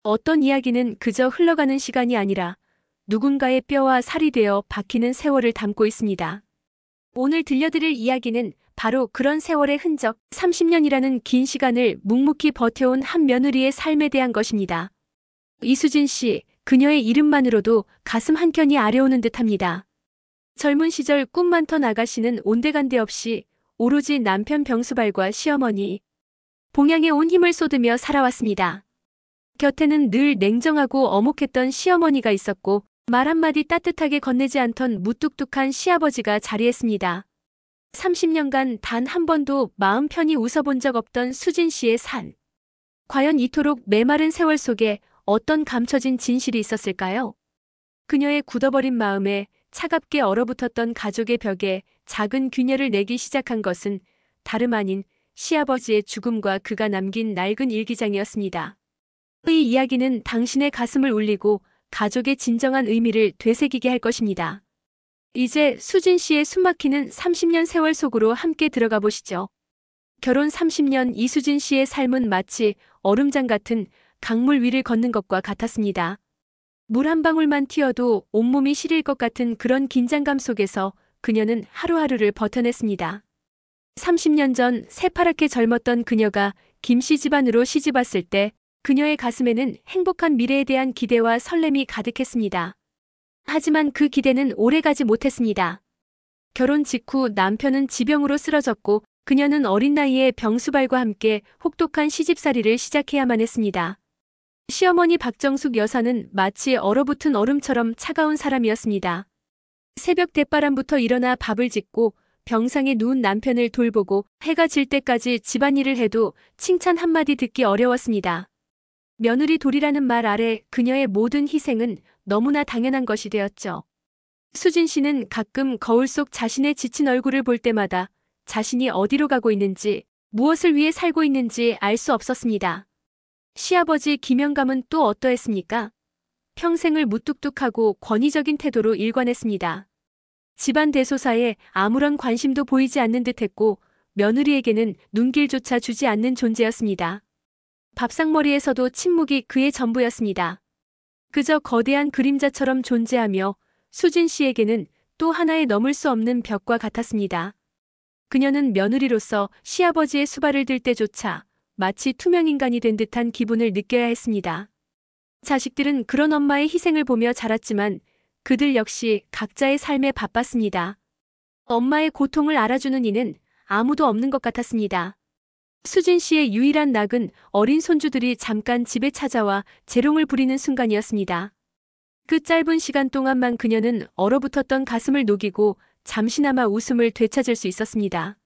어떤 이야기는 그저 흘러가는 시간이 아니라 누군가의 뼈와 살이 되어 박히는 세월을 담고 있습니다. 오늘 들려드릴 이야기는 바로 그런 세월의 흔적, 30년이라는 긴 시간을 묵묵히 버텨온 한 며느리의 삶에 대한 것입니다. 이수진 씨, 그녀의 이름만으로도 가슴 한켠이 아려오는 듯합니다. 젊은 시절 꿈 많던 아가씨는 온데간데 없이 오로지 남편 병수발과 시어머니, 봉양에 온 힘을 쏟으며 살아왔습니다. 곁에는 늘 냉정하고 어목했던 시어머니가 있었고 말 한마디 따뜻하게 건네지 않던 무뚝뚝한 시아버지가 자리했습니다. 30년간 단 한 번도 마음 편히 웃어본 적 없던 수진 씨의 삶. 과연 이토록 메마른 세월 속에 어떤 감춰진 진실이 있었을까요? 그녀의 굳어버린 마음에 차갑게 얼어붙었던 가족의 벽에 작은 균열을 내기 시작한 것은 다름 아닌 시아버지의 죽음과 그가 남긴 낡은 일기장이었습니다. 이 이야기는 당신의 가슴을 울리고 가족의 진정한 의미를 되새기게 할 것입니다. 이제 수진 씨의 숨막히는 30년 세월 속으로 함께 들어가 보시죠. 결혼 30년 이수진 씨의 삶은 마치 얼음장 같은 강물 위를 걷는 것과 같았습니다. 물 한 방울만 튀어도 온몸이 시릴 것 같은 그런 긴장감 속에서 그녀는 하루하루를 버텨냈습니다. 30년 전 새파랗게 젊었던 그녀가 김씨 집안으로 시집왔을 때 그녀의 가슴에는 행복한 미래에 대한 기대와 설렘이 가득했습니다. 하지만 그 기대는 오래가지 못했습니다. 결혼 직후 남편은 지병으로 쓰러졌고 그녀는 어린 나이에 병수발과 함께 혹독한 시집살이를 시작해야만 했습니다. 시어머니 박정숙 여사는 마치 얼어붙은 얼음처럼 차가운 사람이었습니다. 새벽 대바람부터 일어나 밥을 짓고 병상에 누운 남편을 돌보고 해가 질 때까지 집안일을 해도 칭찬 한마디 듣기 어려웠습니다. 며느리 돌이라는 말 아래 그녀의 모든 희생은 너무나 당연한 것이 되었죠. 수진 씨는 가끔 거울 속 자신의 지친 얼굴을 볼 때마다 자신이 어디로 가고 있는지, 무엇을 위해 살고 있는지 알 수 없었습니다. 시아버지 김영감은 또 어떠했습니까? 평생을 무뚝뚝하고 권위적인 태도로 일관했습니다. 집안 대소사에 아무런 관심도 보이지 않는 듯했고 며느리에게는 눈길조차 주지 않는 존재였습니다. 밥상머리에서도 침묵이 그의 전부였습니다. 그저 거대한 그림자처럼 존재하며 수진 씨에게는 또 하나의 넘을 수 없는 벽과 같았습니다. 그녀는 며느리로서 시아버지의 수발을 들 때조차 마치 투명인간이 된 듯한 기분을 느껴야 했습니다. 자식들은 그런 엄마의 희생을 보며 자랐지만 그들 역시 각자의 삶에 바빴습니다. 엄마의 고통을 알아주는 이는 아무도 없는 것 같았습니다. 수진 씨의 유일한 낙은 어린 손주들이 잠깐 집에 찾아와 재롱을 부리는 순간이었습니다. 그 짧은 시간 동안만 그녀는 얼어붙었던 가슴을 녹이고 잠시나마 웃음을 되찾을 수 있었습니다.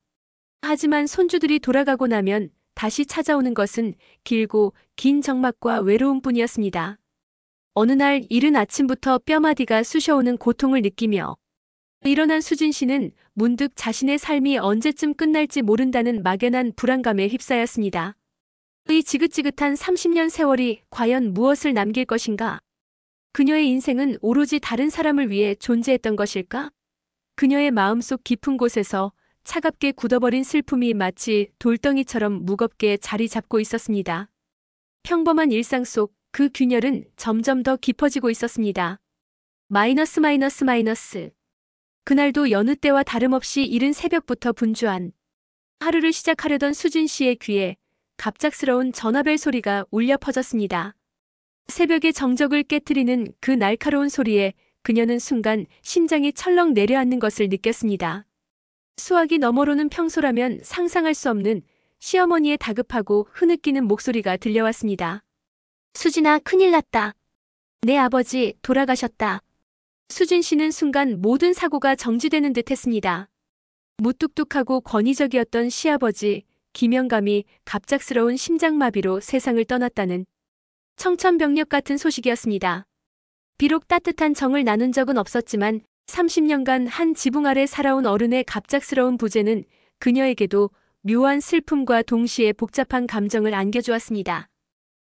하지만 손주들이 돌아가고 나면 다시 찾아오는 것은 길고 긴 적막과 외로움뿐이었습니다. 어느 날 이른 아침부터 뼈마디가 쑤셔오는 고통을 느끼며 일어난 수진 씨는 문득 자신의 삶이 언제쯤 끝날지 모른다는 막연한 불안감에 휩싸였습니다. 이 지긋지긋한 30년 세월이 과연 무엇을 남길 것인가? 그녀의 인생은 오로지 다른 사람을 위해 존재했던 것일까? 그녀의 마음속 깊은 곳에서 차갑게 굳어버린 슬픔이 마치 돌덩이처럼 무겁게 자리 잡고 있었습니다. 평범한 일상 속 그 균열은 점점 더 깊어지고 있었습니다. 마이너스. 그날도 여느 때와 다름없이 이른 새벽부터 분주한 하루를 시작하려던 수진 씨의 귀에 갑작스러운 전화벨 소리가 울려 퍼졌습니다. 새벽의 정적을 깨트리는 그 날카로운 소리에 그녀는 순간 심장이 철렁 내려앉는 것을 느꼈습니다. 수화기 너머로는 평소라면 상상할 수 없는 시어머니의 다급하고 흐느끼는 목소리가 들려왔습니다. 수진아, 큰일 났다. 내 아버지 돌아가셨다. 수진 씨는 순간 모든 사고가 정지되는 듯 했습니다. 무뚝뚝하고 권위적이었던 시아버지 김영감이 갑작스러운 심장마비로 세상을 떠났다는 청천벽력 같은 소식이었습니다. 비록 따뜻한 정을 나눈 적은 없었지만 30년간 한 지붕 아래 살아온 어른의 갑작스러운 부재는 그녀에게도 묘한 슬픔과 동시에 복잡한 감정을 안겨주었습니다.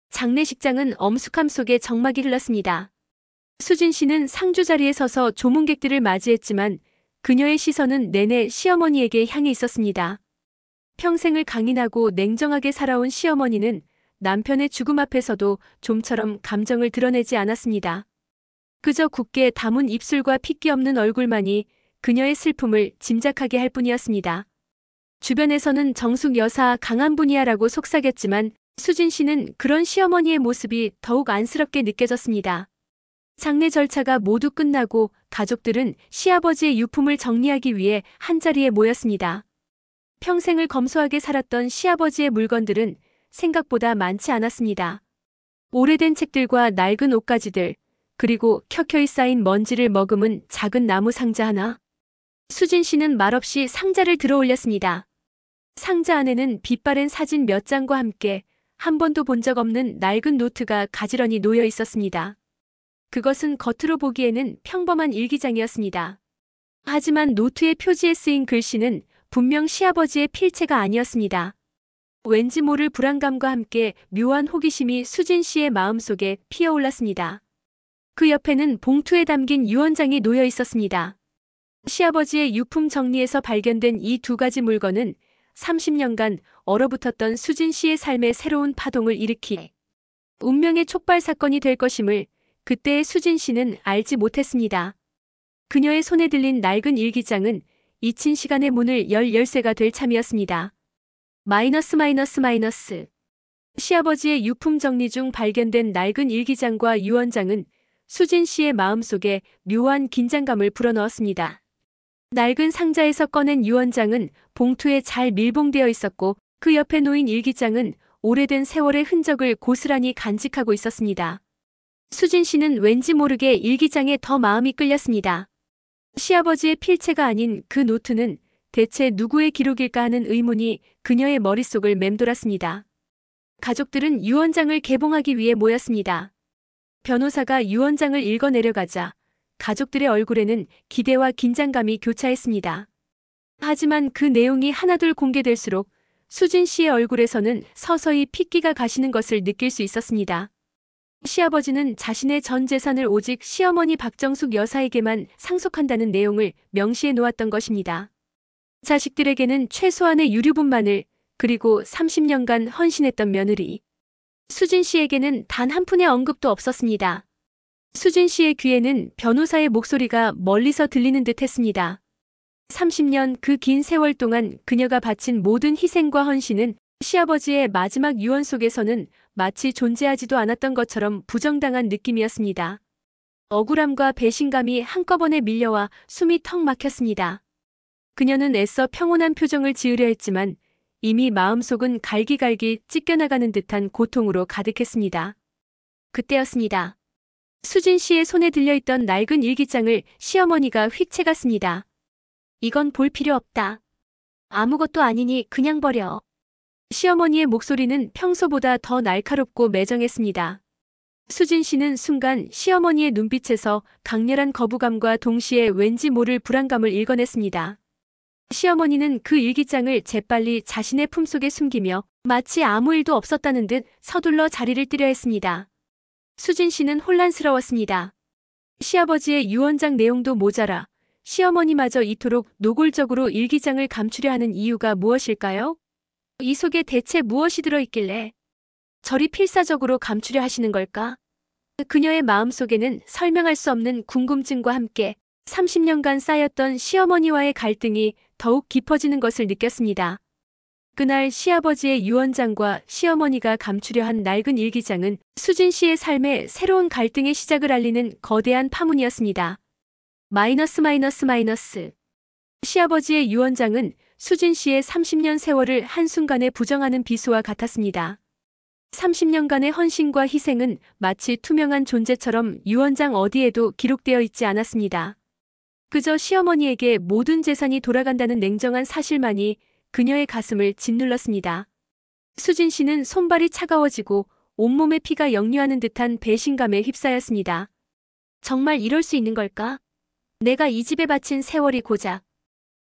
장례식장은 엄숙함 속에 적막이 흘렀습니다. 수진 씨는 상주 자리에 서서 조문객들을 맞이했지만 그녀의 시선은 내내 시어머니에게 향해 있었습니다. 평생을 강인하고 냉정하게 살아온 시어머니는 남편의 죽음 앞에서도 좀처럼 감정을 드러내지 않았습니다. 그저 굳게 다문 입술과 핏기 없는 얼굴만이 그녀의 슬픔을 짐작하게 할 뿐이었습니다. 주변에서는 정숙 여사 강한 분이야라고 속삭였지만 수진 씨는 그런 시어머니의 모습이 더욱 안쓰럽게 느껴졌습니다. 장례 절차가 모두 끝나고 가족들은 시아버지의 유품을 정리하기 위해 한자리에 모였습니다. 평생을 검소하게 살았던 시아버지의 물건들은 생각보다 많지 않았습니다. 오래된 책들과 낡은 옷가지들, 그리고 켜켜이 쌓인 먼지를 머금은 작은 나무 상자 하나. 수진 씨는 말없이 상자를 들어 올렸습니다. 상자 안에는 빛바랜 사진 몇 장과 함께 한 번도 본 적 없는 낡은 노트가 가지런히 놓여 있었습니다. 그것은 겉으로 보기에는 평범한 일기장이었습니다. 하지만 노트의 표지에 쓰인 글씨는 분명 시아버지의 필체가 아니었습니다. 왠지 모를 불안감과 함께 묘한 호기심이 수진 씨의 마음속에 피어올랐습니다. 그 옆에는 봉투에 담긴 유언장이 놓여 있었습니다. 시아버지의 유품 정리에서 발견된 이 두 가지 물건은 30년간 얼어붙었던 수진 씨의 삶에 새로운 파동을 일으키 운명의 촉발 사건이 될 것임을 그때의 수진 씨는 알지 못했습니다. 그녀의 손에 들린 낡은 일기장은 잊힌 시간의 문을 열 열쇠가 될 참이었습니다. 마이너스. 시아버지의 유품 정리 중 발견된 낡은 일기장과 유언장은 수진 씨의 마음속에 묘한 긴장감을 불어넣었습니다. 낡은 상자에서 꺼낸 유언장은 봉투에 잘 밀봉되어 있었고 그 옆에 놓인 일기장은 오래된 세월의 흔적을 고스란히 간직하고 있었습니다. 수진 씨는 왠지 모르게 일기장에 더 마음이 끌렸습니다. 시아버지의 필체가 아닌 그 노트는 대체 누구의 기록일까 하는 의문이 그녀의 머릿속을 맴돌았습니다. 가족들은 유언장을 개봉하기 위해 모였습니다. 변호사가 유언장을 읽어내려가자 가족들의 얼굴에는 기대와 긴장감이 교차했습니다. 하지만 그 내용이 하나둘 공개될수록 수진 씨의 얼굴에서는 서서히 핏기가 가시는 것을 느낄 수 있었습니다. 시아버지는 자신의 전 재산을 오직 시어머니 박정숙 여사에게만 상속한다는 내용을 명시해 놓았던 것입니다. 자식들에게는 최소한의 유류분만을, 그리고 30년간 헌신했던 며느리. 수진 씨에게는 단 한 푼의 언급도 없었습니다. 수진 씨의 귀에는 변호사의 목소리가 멀리서 들리는 듯 했습니다. 30년 그 긴 세월 동안 그녀가 바친 모든 희생과 헌신은 시아버지의 마지막 유언 속에서는 마치 존재하지도 않았던 것처럼 부정당한 느낌이었습니다. 억울함과 배신감이 한꺼번에 밀려와 숨이 턱 막혔습니다. 그녀는 애써 평온한 표정을 지으려 했지만 이미 마음속은 갈기갈기 찢겨나가는 듯한 고통으로 가득했습니다. 그때였습니다. 수진 씨의 손에 들려있던 낡은 일기장을 시어머니가 휙 채갔습니다. 이건 볼 필요 없다. 아무것도 아니니 그냥 버려. 시어머니의 목소리는 평소보다 더 날카롭고 매정했습니다. 수진 씨는 순간 시어머니의 눈빛에서 강렬한 거부감과 동시에 왠지 모를 불안감을 읽어냈습니다. 시어머니는 그 일기장을 재빨리 자신의 품속에 숨기며 마치 아무 일도 없었다는 듯 서둘러 자리를 뜨려 했습니다. 수진 씨는 혼란스러웠습니다. 시아버지의 유언장 내용도 모자라 시어머니마저 이토록 노골적으로 일기장을 감추려 하는 이유가 무엇일까요? 이 속에 대체 무엇이 들어있길래 저리 필사적으로 감추려 하시는 걸까? 그녀의 마음속에는 설명할 수 없는 궁금증과 함께 30년간 쌓였던 시어머니와의 갈등이 더욱 깊어지는 것을 느꼈습니다. 그날 시아버지의 유언장과 시어머니가 감추려 한 낡은 일기장은 수진 씨의 삶에 새로운 갈등의 시작을 알리는 거대한 파문이었습니다. 마이너스. 시아버지의 유언장은 수진 씨의 30년 세월을 한순간에 부정하는 비수와 같았습니다. 30년간의 헌신과 희생은 마치 투명한 존재처럼 유언장 어디에도 기록되어 있지 않았습니다. 그저 시어머니에게 모든 재산이 돌아간다는 냉정한 사실만이 그녀의 가슴을 짓눌렀습니다. 수진 씨는 손발이 차가워지고 온몸의 피가 역류하는 듯한 배신감에 휩싸였습니다. 정말 이럴 수 있는 걸까? 내가 이 집에 바친 세월이 고작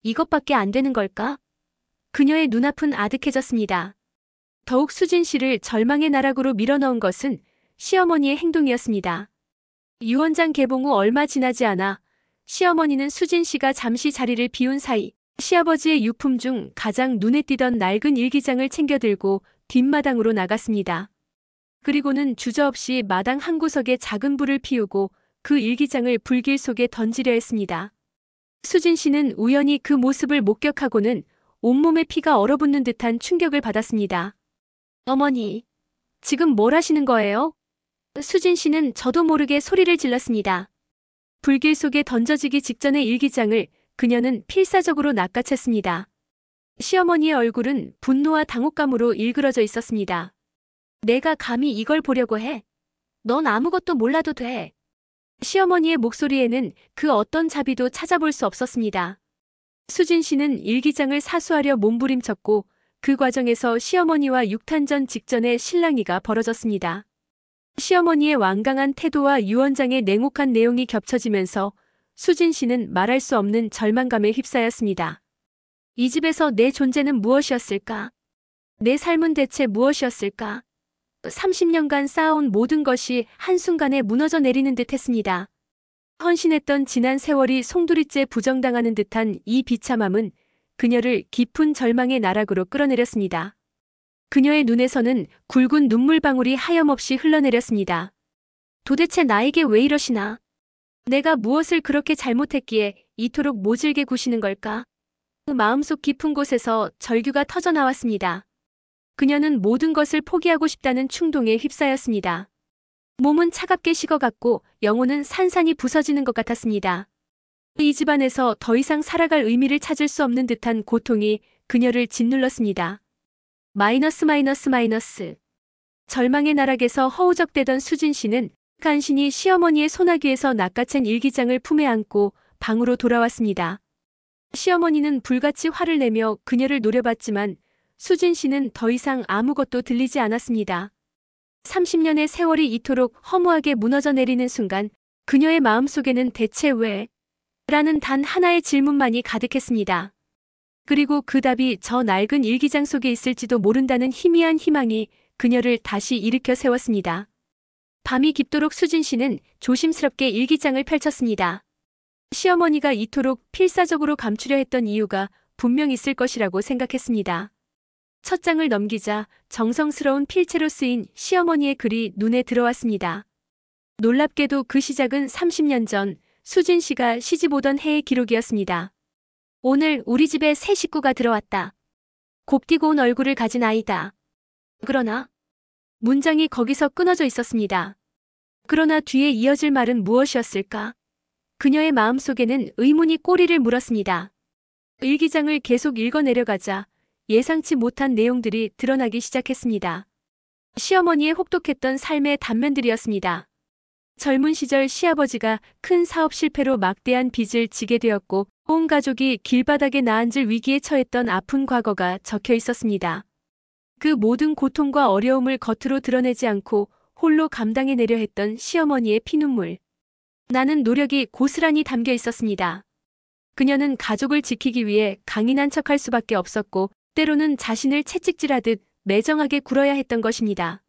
이것밖에 안 되는 걸까? 그녀의 눈앞은 아득해졌습니다. 더욱 수진 씨를 절망의 나락으로 밀어넣은 것은 시어머니의 행동이었습니다. 유언장 개봉 후 얼마 지나지 않아 시어머니는 수진 씨가 잠시 자리를 비운 사이 시아버지의 유품 중 가장 눈에 띄던 낡은 일기장을 챙겨 들고 뒷마당으로 나갔습니다. 그리고는 주저없이 마당 한 구석에 작은 불을 피우고 그 일기장을 불길 속에 던지려 했습니다. 수진 씨는 우연히 그 모습을 목격하고는 온몸에 피가 얼어붙는 듯한 충격을 받았습니다. 어머니, 지금 뭘 하시는 거예요? 수진 씨는 저도 모르게 소리를 질렀습니다. 불길 속에 던져지기 직전의 일기장을 그녀는 필사적으로 낚아챘습니다. 시어머니의 얼굴은 분노와 당혹감으로 일그러져 있었습니다. 내가 감히 이걸 보려고 해? 넌 아무것도 몰라도 돼. 시어머니의 목소리에는 그 어떤 자비도 찾아볼 수 없었습니다. 수진 씨는 일기장을 사수하려 몸부림쳤고 그 과정에서 시어머니와 육탄전 직전에 실랑이가 벌어졌습니다. 시어머니의 완강한 태도와 유언장의 냉혹한 내용이 겹쳐지면서 수진 씨는 말할 수 없는 절망감에 휩싸였습니다. 이 집에서 내 존재는 무엇이었을까? 내 삶은 대체 무엇이었을까? 30년간 쌓아온 모든 것이 한순간에 무너져 내리는 듯 했습니다. 헌신했던 지난 세월이 송두리째 부정당하는 듯한 이 비참함은 그녀를 깊은 절망의 나락으로 끌어내렸습니다. 그녀의 눈에서는 굵은 눈물방울이 하염없이 흘러내렸습니다. 도대체 나에게 왜 이러시나? 내가 무엇을 그렇게 잘못했기에 이토록 모질게 구시는 걸까? 그 마음속 깊은 곳에서 절규가 터져나왔습니다. 그녀는 모든 것을 포기하고 싶다는 충동에 휩싸였습니다. 몸은 차갑게 식어갔고 영혼은 산산이 부서지는 것 같았습니다. 이 집안에서 더 이상 살아갈 의미를 찾을 수 없는 듯한 고통이 그녀를 짓눌렀습니다. 마이너스. 절망의 나락에서 허우적대던 수진 씨는 간신히 시어머니의 소나귀에서 낚아챈 일기장을 품에 안고 방으로 돌아왔습니다. 시어머니는 불같이 화를 내며 그녀를 노려봤지만 수진 씨는 더 이상 아무것도 들리지 않았습니다. 30년의 세월이 이토록 허무하게 무너져 내리는 순간 그녀의 마음속에는 대체 왜? 라는 단 하나의 질문만이 가득했습니다. 그리고 그 답이 저 낡은 일기장 속에 있을지도 모른다는 희미한 희망이 그녀를 다시 일으켜 세웠습니다. 밤이 깊도록 수진 씨는 조심스럽게 일기장을 펼쳤습니다. 시어머니가 이토록 필사적으로 감추려 했던 이유가 분명 있을 것이라고 생각했습니다. 첫 장을 넘기자 정성스러운 필체로 쓰인 시어머니의 글이 눈에 들어왔습니다. 놀랍게도 그 시작은 30년 전 수진 씨가 시집 오던 해의 기록이었습니다. 오늘 우리 집에 새 식구가 들어왔다. 곱디고 온 얼굴을 가진 아이다. 그러나 문장이 거기서 끊어져 있었습니다. 그러나 뒤에 이어질 말은 무엇이었을까? 그녀의 마음속에는 의문이 꼬리를 물었습니다. 일기장을 계속 읽어내려가자 예상치 못한 내용들이 드러나기 시작했습니다. 시어머니의 혹독했던 삶의 단면들이었습니다. 젊은 시절 시아버지가 큰 사업 실패로 막대한 빚을 지게 되었고 온 가족이 길바닥에 나앉을 위기에 처했던 아픈 과거가 적혀 있었습니다. 그 모든 고통과 어려움을 겉으로 드러내지 않고 홀로 감당해내려 했던 시어머니의 피눈물. 나는 노력이 고스란히 담겨 있었습니다. 그녀는 가족을 지키기 위해 강인한 척할 수밖에 없었고 때로는 자신을 채찍질하듯 매정하게 굴어야 했던 것입니다.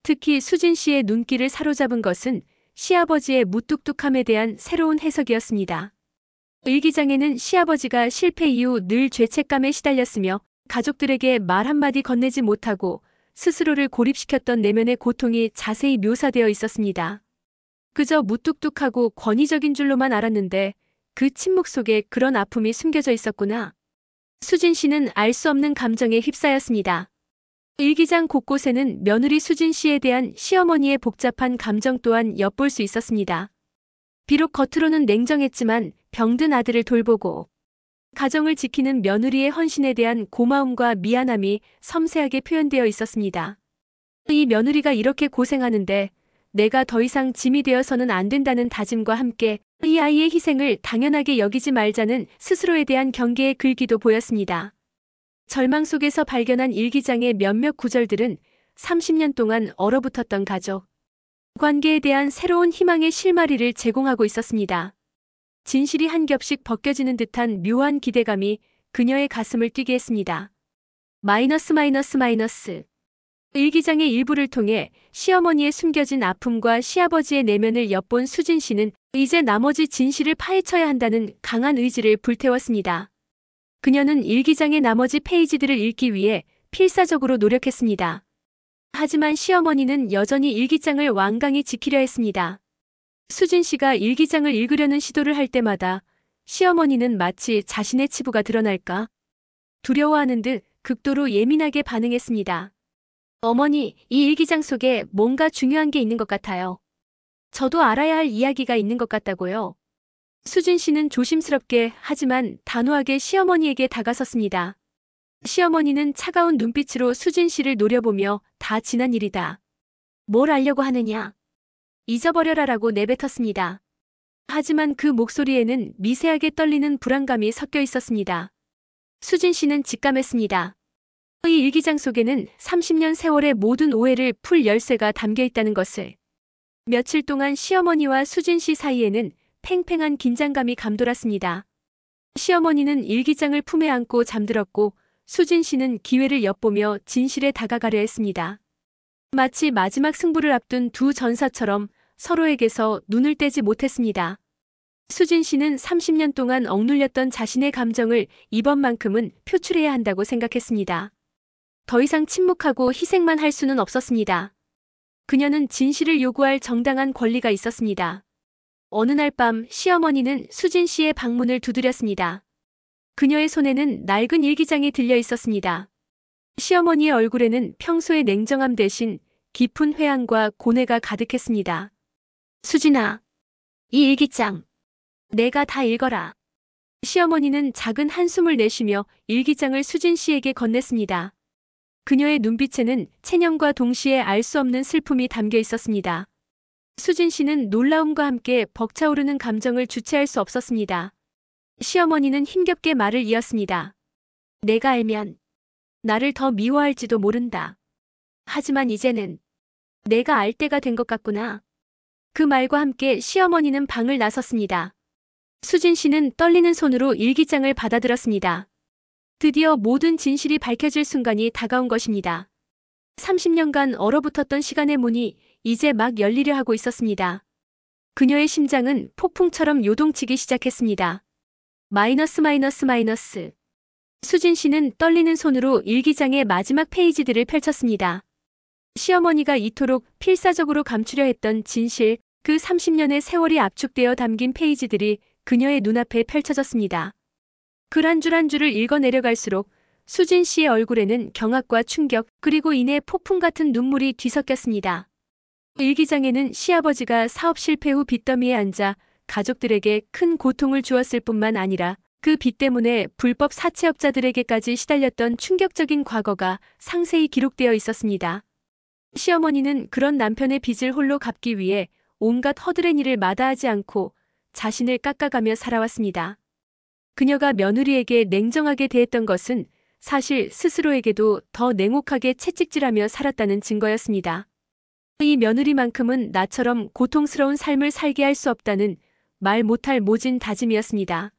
특히 수진 씨의 눈길을 사로잡은 것은 시아버지의 무뚝뚝함에 대한 새로운 해석이었습니다. 일기장에는 시아버지가 실패 이후 늘 죄책감에 시달렸으며 가족들에게 말 한마디 건네지 못하고 스스로를 고립시켰던 내면의 고통이 자세히 묘사되어 있었습니다. 그저 무뚝뚝하고 권위적인 줄로만 알았는데 그 침묵 속에 그런 아픔이 숨겨져 있었구나. 수진 씨는 알 수 없는 감정에 휩싸였습니다. 일기장 곳곳에는 며느리 수진 씨에 대한 시어머니의 복잡한 감정 또한 엿볼 수 있었습니다. 비록 겉으로는 냉정했지만 병든 아들을 돌보고 가정을 지키는 며느리의 헌신에 대한 고마움과 미안함이 섬세하게 표현되어 있었습니다. 이 며느리가 이렇게 고생하는데 내가 더 이상 짐이 되어서는 안 된다는 다짐과 함께 이 아이의 희생을 당연하게 여기지 말자는 스스로에 대한 경계의 글귀도 보였습니다. 절망 속에서 발견한 일기장의 몇몇 구절들은 30년 동안 얼어붙었던 가족 관계에 대한 새로운 희망의 실마리를 제공하고 있었습니다. 진실이 한 겹씩 벗겨지는 듯한 묘한 기대감이 그녀의 가슴을 뛰게 했습니다. 마이너스. 일기장의 일부를 통해 시어머니의 숨겨진 아픔과 시아버지의 내면을 엿본 수진 씨는 이제 나머지 진실을 파헤쳐야 한다는 강한 의지를 불태웠습니다. 그녀는 일기장의 나머지 페이지들을 읽기 위해 필사적으로 노력했습니다. 하지만 시어머니는 여전히 일기장을 완강히 지키려 했습니다. 수진 씨가 일기장을 읽으려는 시도를 할 때마다 시어머니는 마치 자신의 치부가 드러날까 두려워하는 듯 극도로 예민하게 반응했습니다. 어머니, 이 일기장 속에 뭔가 중요한 게 있는 것 같아요. 저도 알아야 할 이야기가 있는 것 같다고요. 수진 씨는 조심스럽게 하지만 단호하게 시어머니에게 다가섰습니다. 시어머니는 차가운 눈빛으로 수진 씨를 노려보며 다 지난 일이다. 뭘 알려고 하느냐? 잊어버려라라고 내뱉었습니다. 하지만 그 목소리에는 미세하게 떨리는 불안감이 섞여 있었습니다. 수진 씨는 직감했습니다. 이 일기장 속에는 30년 세월의 모든 오해를 풀 열쇠가 담겨 있다는 것을. 며칠 동안 시어머니와 수진 씨 사이에는 팽팽한 긴장감이 감돌았습니다. 시어머니는 일기장을 품에 안고 잠들었고 수진 씨는 기회를 엿보며 진실에 다가가려 했습니다. 마치 마지막 승부를 앞둔 두 전사처럼 서로에게서 눈을 떼지 못했습니다. 수진 씨는 30년 동안 억눌렸던 자신의 감정을 이번만큼은 표출해야 한다고 생각했습니다. 더 이상 침묵하고 희생만 할 수는 없었습니다. 그녀는 진실을 요구할 정당한 권리가 있었습니다. 어느 날 밤 시어머니는 수진 씨의 방문을 두드렸습니다. 그녀의 손에는 낡은 일기장이 들려 있었습니다. 시어머니의 얼굴에는 평소의 냉정함 대신 깊은 회한과 고뇌가 가득했습니다. 수진아, 이 일기장 내가 다 읽어라. 시어머니는 작은 한숨을 내쉬며 일기장을 수진 씨에게 건넸습니다. 그녀의 눈빛에는 체념과 동시에 알 수 없는 슬픔이 담겨 있었습니다. 수진 씨는 놀라움과 함께 벅차오르는 감정을 주체할 수 없었습니다. 시어머니는 힘겹게 말을 이었습니다. 내가 알면 나를 더 미워할지도 모른다. 하지만 이제는 내가 알 때가 된 것 같구나. 그 말과 함께 시어머니는 방을 나섰습니다. 수진 씨는 떨리는 손으로 일기장을 받아들었습니다. 드디어 모든 진실이 밝혀질 순간이 다가온 것입니다. 30년간 얼어붙었던 시간의 문이 이제 막 열리려 하고 있었습니다. 그녀의 심장은 폭풍처럼 요동치기 시작했습니다. 마이너스. 수진 씨는 떨리는 손으로 일기장의 마지막 페이지들을 펼쳤습니다. 시어머니가 이토록 필사적으로 감추려 했던 진실, 그 30년의 세월이 압축되어 담긴 페이지들이 그녀의 눈앞에 펼쳐졌습니다. 글 한 줄 한 줄을 읽어내려갈수록 수진 씨의 얼굴에는 경악과 충격, 그리고 이내 폭풍 같은 눈물이 뒤섞였습니다. 일기장에는 시아버지가 사업 실패 후 빚더미에 앉아 가족들에게 큰 고통을 주었을 뿐만 아니라 그 빚 때문에 불법 사채업자들에게까지 시달렸던 충격적인 과거가 상세히 기록되어 있었습니다. 시어머니는 그런 남편의 빚을 홀로 갚기 위해 온갖 허드렛 일을 마다하지 않고 자신을 깎아가며 살아왔습니다. 그녀가 며느리에게 냉정하게 대했던 것은 사실 스스로에게도 더 냉혹하게 채찍질하며 살았다는 증거였습니다. 이 며느리만큼은 나처럼 고통스러운 삶을 살게 할 수 없다는 말 못할 모진 다짐이었습니다.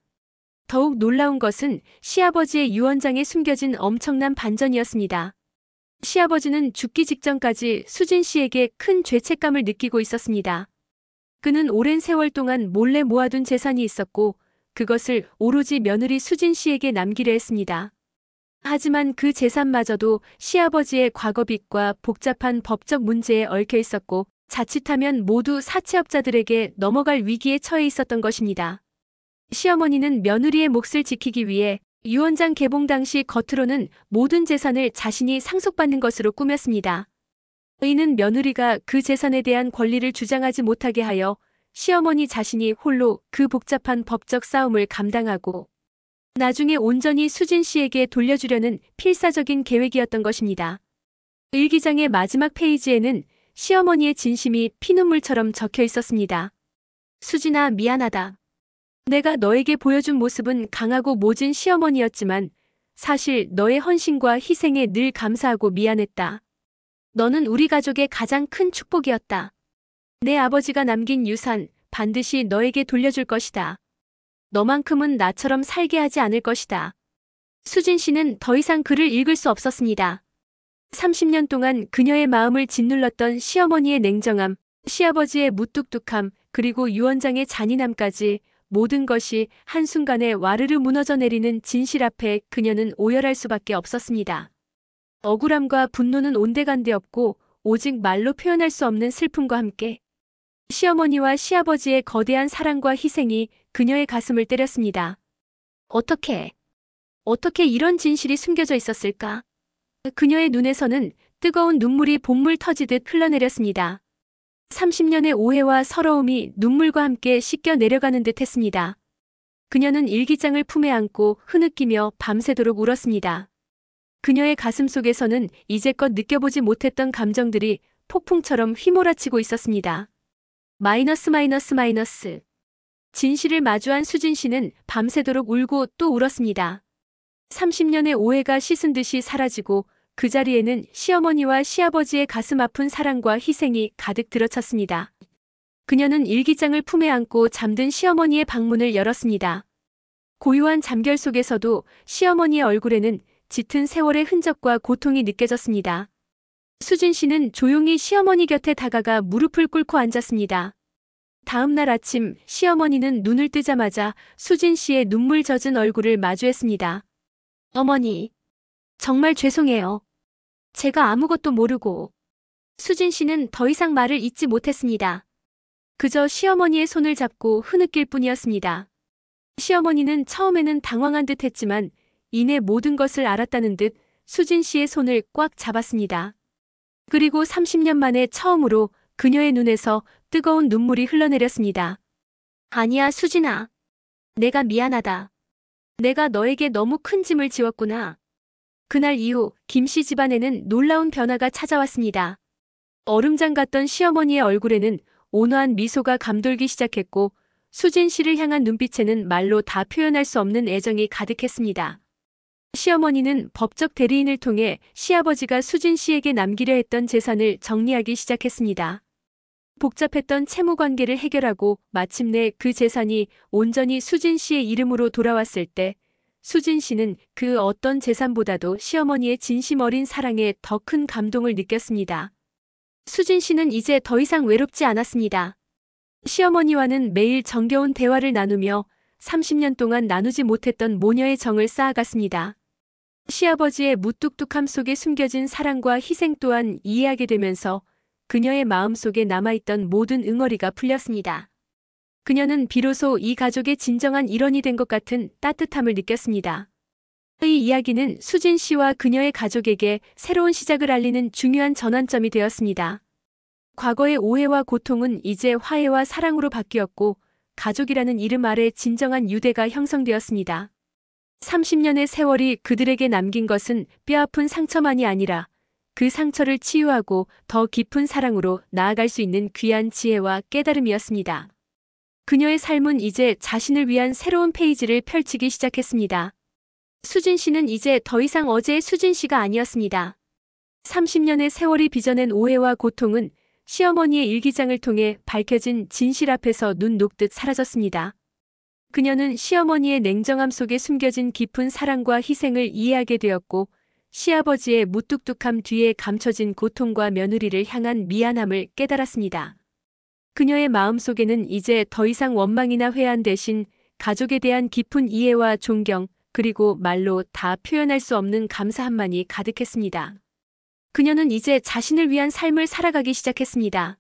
더욱 놀라운 것은 시아버지의 유언장에 숨겨진 엄청난 반전이었습니다. 시아버지는 죽기 직전까지 수진 씨에게 큰 죄책감을 느끼고 있었습니다. 그는 오랜 세월 동안 몰래 모아둔 재산이 있었고 그것을 오로지 며느리 수진 씨에게 남기려 했습니다. 하지만 그 재산마저도 시아버지의 과거빚과 복잡한 법적 문제에 얽혀 있었고 자칫하면 모두 사채업자들에게 넘어갈 위기에 처해 있었던 것입니다. 시어머니는 며느리의 몫을 지키기 위해 유언장 개봉 당시 겉으로는 모든 재산을 자신이 상속받는 것으로 꾸몄습니다. 이는 며느리가 그 재산에 대한 권리를 주장하지 못하게 하여 시어머니 자신이 홀로 그 복잡한 법적 싸움을 감당하고 나중에 온전히 수진 씨에게 돌려주려는 필사적인 계획이었던 것입니다. 일기장의 마지막 페이지에는 시어머니의 진심이 피눈물처럼 적혀 있었습니다. 수진아, 미안하다. 내가 너에게 보여준 모습은 강하고 모진 시어머니였지만 사실 너의 헌신과 희생에 늘 감사하고 미안했다. 너는 우리 가족의 가장 큰 축복이었다. 내 아버지가 남긴 유산 반드시 너에게 돌려줄 것이다. 너만큼은 나처럼 살게 하지 않을 것이다. 수진 씨는 더 이상 글을 읽을 수 없었습니다. 30년 동안 그녀의 마음을 짓눌렀던 시어머니의 냉정함, 시아버지의 무뚝뚝함, 그리고 유언장의 잔인함까지 모든 것이 한순간에 와르르 무너져 내리는 진실 앞에 그녀는 오열할 수밖에 없었습니다. 억울함과 분노는 온데간데 없고 오직 말로 표현할 수 없는 슬픔과 함께 시어머니와 시아버지의 거대한 사랑과 희생이 그녀의 가슴을 때렸습니다. 어떻게 이런 진실이 숨겨져 있었을까? 그녀의 눈에서는 뜨거운 눈물이 본물 터지듯 흘러내렸습니다. 30년의 오해와 서러움이 눈물과 함께 씻겨 내려가는 듯 했습니다. 그녀는 일기장을 품에 안고 흐느끼며 밤새도록 울었습니다. 그녀의 가슴 속에서는 이제껏 느껴보지 못했던 감정들이 폭풍처럼 휘몰아치고 있었습니다. 마이너스. 진실을 마주한 수진 씨는 밤새도록 울고 또 울었습니다. 30년의 오해가 씻은 듯이 사라지고 그 자리에는 시어머니와 시아버지의 가슴 아픈 사랑과 희생이 가득 들어찼습니다. 그녀는 일기장을 품에 안고 잠든 시어머니의 방문을 열었습니다. 고요한 잠결 속에서도 시어머니의 얼굴에는 짙은 세월의 흔적과 고통이 느껴졌습니다. 수진 씨는 조용히 시어머니 곁에 다가가 무릎을 꿇고 앉았습니다. 다음 날 아침 시어머니는 눈을 뜨자마자 수진 씨의 눈물 젖은 얼굴을 마주했습니다. 어머니, 정말 죄송해요. 제가 아무것도 모르고. 수진 씨는 더 이상 말을 잇지 못했습니다. 그저 시어머니의 손을 잡고 흐느낄 뿐이었습니다. 시어머니는 처음에는 당황한 듯 했지만 이내 모든 것을 알았다는 듯 수진 씨의 손을 꽉 잡았습니다. 그리고 30년 만에 처음으로 그녀의 눈에서 뜨거운 눈물이 흘러내렸습니다. 아니야, 수진아. 내가 미안하다. 내가 너에게 너무 큰 짐을 지웠구나. 그날 이후 김씨 집안에는 놀라운 변화가 찾아왔습니다. 얼음장 같던 시어머니의 얼굴에는 온화한 미소가 감돌기 시작했고 수진 씨를 향한 눈빛에는 말로 다 표현할 수 없는 애정이 가득했습니다. 시어머니는 법적 대리인을 통해 시아버지가 수진 씨에게 남기려 했던 재산을 정리하기 시작했습니다. 복잡했던 채무 관계를 해결하고 마침내 그 재산이 온전히 수진 씨의 이름으로 돌아왔을 때 수진 씨는 그 어떤 재산보다도 시어머니의 진심 어린 사랑에 더 큰 감동을 느꼈습니다. 수진 씨는 이제 더 이상 외롭지 않았습니다. 시어머니와는 매일 정겨운 대화를 나누며 30년 동안 나누지 못했던 모녀의 정을 쌓아갔습니다. 시아버지의 무뚝뚝함 속에 숨겨진 사랑과 희생 또한 이해하게 되면서 그녀의 마음속에 남아있던 모든 응어리가 풀렸습니다. 그녀는 비로소 이 가족의 진정한 일원이 된 것 같은 따뜻함을 느꼈습니다. 이 이야기는 수진 씨와 그녀의 가족에게 새로운 시작을 알리는 중요한 전환점이 되었습니다. 과거의 오해와 고통은 이제 화해와 사랑으로 바뀌었고 가족이라는 이름 아래 진정한 유대가 형성되었습니다. 30년의 세월이 그들에게 남긴 것은 뼈아픈 상처만이 아니라 그 상처를 치유하고 더 깊은 사랑으로 나아갈 수 있는 귀한 지혜와 깨달음이었습니다. 그녀의 삶은 이제 자신을 위한 새로운 페이지를 펼치기 시작했습니다. 수진 씨는 이제 더 이상 어제의 수진 씨가 아니었습니다. 30년의 세월이 빚어낸 오해와 고통은 시어머니의 일기장을 통해 밝혀진 진실 앞에서 눈 녹듯 사라졌습니다. 그녀는 시어머니의 냉정함 속에 숨겨진 깊은 사랑과 희생을 이해하게 되었고 시아버지의 무뚝뚝함 뒤에 감춰진 고통과 며느리를 향한 미안함을 깨달았습니다. 그녀의 마음속에는 이제 더 이상 원망이나 회한 대신 가족에 대한 깊은 이해와 존경 그리고 말로 다 표현할 수 없는 감사함만이 가득했습니다. 그녀는 이제 자신을 위한 삶을 살아가기 시작했습니다.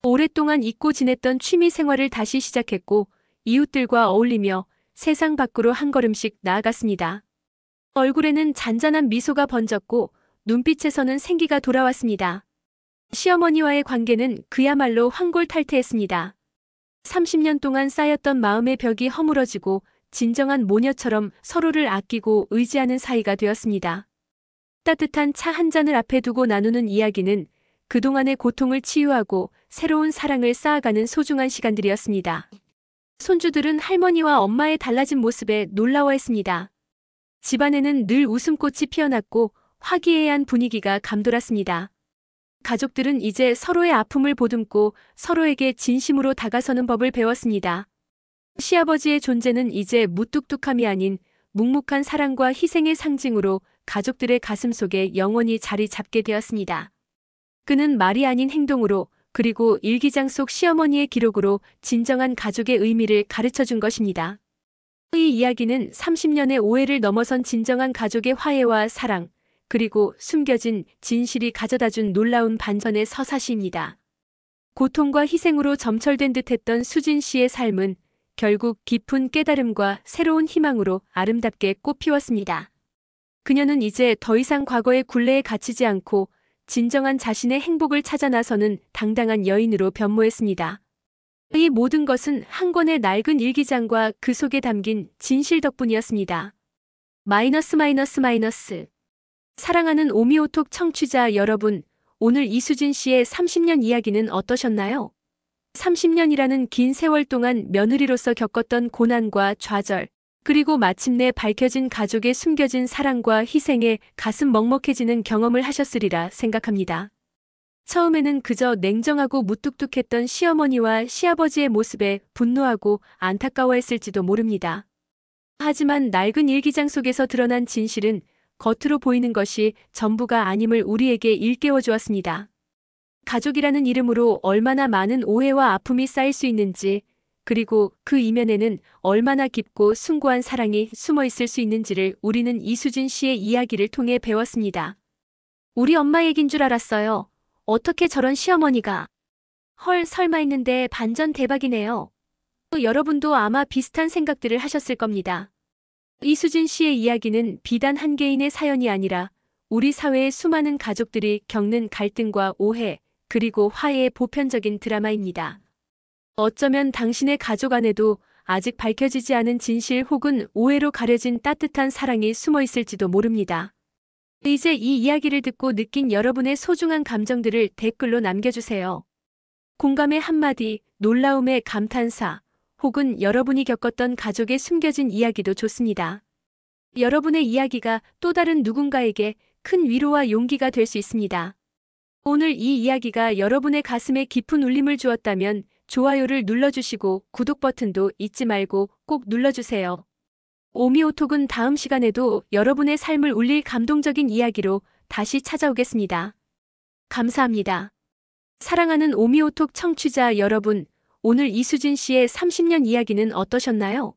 오랫동안 잊고 지냈던 취미 생활을 다시 시작했고 이웃들과 어울리며 세상 밖으로 한 걸음씩 나아갔습니다. 얼굴에는 잔잔한 미소가 번졌고 눈빛에서는 생기가 돌아왔습니다. 시어머니와의 관계는 그야말로 환골탈태했습니다. 30년 동안 쌓였던 마음의 벽이 허물어지고 진정한 모녀처럼 서로를 아끼고 의지하는 사이가 되었습니다. 따뜻한 차 한 잔을 앞에 두고 나누는 이야기는 그동안의 고통을 치유하고 새로운 사랑을 쌓아가는 소중한 시간들이었습니다. 손주들은 할머니와 엄마의 달라진 모습에 놀라워했습니다. 집안에는 늘 웃음꽃이 피어났고 화기애애한 분위기가 감돌았습니다. 가족들은 이제 서로의 아픔을 보듬고 서로에게 진심으로 다가서는 법을 배웠습니다. 시아버지의 존재는 이제 무뚝뚝함이 아닌 묵묵한 사랑과 희생의 상징으로 가족들의 가슴 속에 영원히 자리 잡게 되었습니다. 그는 말이 아닌 행동으로 그리고 일기장 속 시어머니의 기록으로 진정한 가족의 의미를 가르쳐준 것입니다. 이 이야기는 30년의 오해를 넘어선 진정한 가족의 화해와 사랑, 그리고 숨겨진 진실이 가져다준 놀라운 반전의 서사시입니다. 고통과 희생으로 점철된 듯했던 수진 씨의 삶은 결국 깊은 깨달음과 새로운 희망으로 아름답게 꽃피웠습니다. 그녀는 이제 더 이상 과거의 굴레에 갇히지 않고 진정한 자신의 행복을 찾아 나서는 당당한 여인으로 변모했습니다. 이 모든 것은 한 권의 낡은 일기장과 그 속에 담긴 진실 덕분이었습니다. 사랑하는 오미오톡 청취자 여러분, 오늘 이수진 씨의 30년 이야기는 어떠셨나요? 30년이라는 긴 세월 동안 며느리로서 겪었던 고난과 좌절, 그리고 마침내 밝혀진 가족의 숨겨진 사랑과 희생에 가슴 먹먹해지는 경험을 하셨으리라 생각합니다. 처음에는 그저 냉정하고 무뚝뚝했던 시어머니와 시아버지의 모습에 분노하고 안타까워했을지도 모릅니다. 하지만 낡은 일기장 속에서 드러난 진실은 겉으로 보이는 것이 전부가 아님을 우리에게 일깨워 주었습니다. 가족이라는 이름으로 얼마나 많은 오해와 아픔이 쌓일 수 있는지, 그리고 그 이면에는 얼마나 깊고 숭고한 사랑이 숨어 있을 수 있는지를 우리는 이수진 씨의 이야기를 통해 배웠습니다. 우리 엄마 얘긴 줄 알았어요. 어떻게 저런 시어머니가. 헐, 설마 했는데 반전 대박이네요. 여러분도 아마 비슷한 생각들을 하셨을 겁니다. 이수진 씨의 이야기는 비단 한 개인의 사연이 아니라 우리 사회의 수많은 가족들이 겪는 갈등과 오해, 그리고 화해의 보편적인 드라마입니다. 어쩌면 당신의 가족 안에도 아직 밝혀지지 않은 진실 혹은 오해로 가려진 따뜻한 사랑이 숨어 있을지도 모릅니다. 이제 이 이야기를 듣고 느낀 여러분의 소중한 감정들을 댓글로 남겨주세요. 공감의 한마디, 놀라움의 감탄사, 혹은 여러분이 겪었던 가족의 숨겨진 이야기도 좋습니다. 여러분의 이야기가 또 다른 누군가에게 큰 위로와 용기가 될 수 있습니다. 오늘 이 이야기가 여러분의 가슴에 깊은 울림을 주었다면 좋아요를 눌러주시고 구독 버튼도 잊지 말고 꼭 눌러주세요. 오미오톡은 다음 시간에도 여러분의 삶을 울릴 감동적인 이야기로 다시 찾아오겠습니다. 감사합니다. 사랑하는 오미오톡 청취자 여러분, 오늘 이수진 씨의 30년 이야기는 어떠셨나요?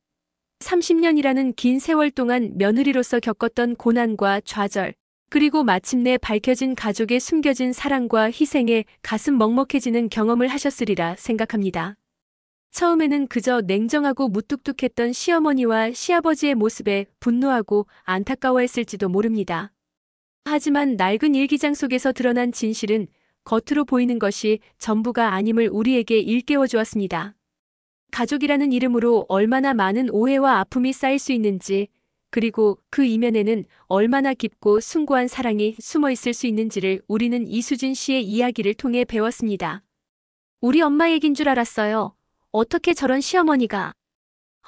30년이라는 긴 세월 동안 며느리로서 겪었던 고난과 좌절, 그리고 마침내 밝혀진 가족의 숨겨진 사랑과 희생에 가슴 먹먹해지는 경험을 하셨으리라 생각합니다. 처음에는 그저 냉정하고 무뚝뚝했던 시어머니와 시아버지의 모습에 분노하고 안타까워했을지도 모릅니다. 하지만 낡은 일기장 속에서 드러난 진실은 겉으로 보이는 것이 전부가 아님을 우리에게 일깨워 주었습니다. 가족이라는 이름으로 얼마나 많은 오해와 아픔이 쌓일 수 있는지, 그리고 그 이면에는 얼마나 깊고 숭고한 사랑이 숨어 있을 수 있는지를 우리는 이수진 씨의 이야기를 통해 배웠습니다. 우리 엄마 얘긴 줄 알았어요. 어떻게 저런 시어머니가.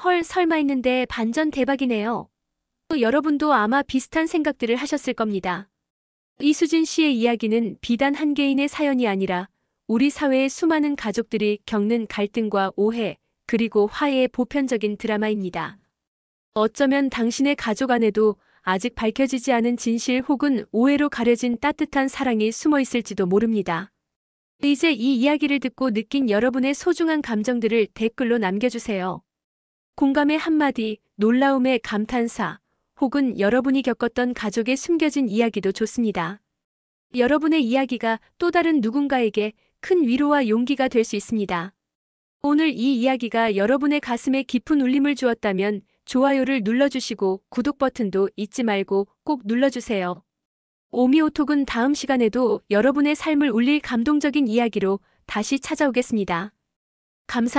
헐, 설마 했는데 반전 대박이네요. 여러분도 아마 비슷한 생각들을 하셨을 겁니다. 이수진 씨의 이야기는 비단 한 개인의 사연이 아니라 우리 사회의 수많은 가족들이 겪는 갈등과 오해, 그리고 화해의 보편적인 드라마입니다. 어쩌면 당신의 가족 안에도 아직 밝혀지지 않은 진실 혹은 오해로 가려진 따뜻한 사랑이 숨어 있을지도 모릅니다. 이제 이 이야기를 듣고 느낀 여러분의 소중한 감정들을 댓글로 남겨주세요. 공감의 한마디, 놀라움의 감탄사, 혹은 여러분이 겪었던 가족의 숨겨진 이야기도 좋습니다. 여러분의 이야기가 또 다른 누군가에게 큰 위로와 용기가 될 수 있습니다. 오늘 이 이야기가 여러분의 가슴에 깊은 울림을 주었다면 좋아요를 눌러주시고 구독 버튼도 잊지 말고 꼭 눌러주세요. 오미오톡은 다음 시간에도 여러분의 삶을 울릴 감동적인 이야기로 다시 찾아오겠습니다. 감사합니다.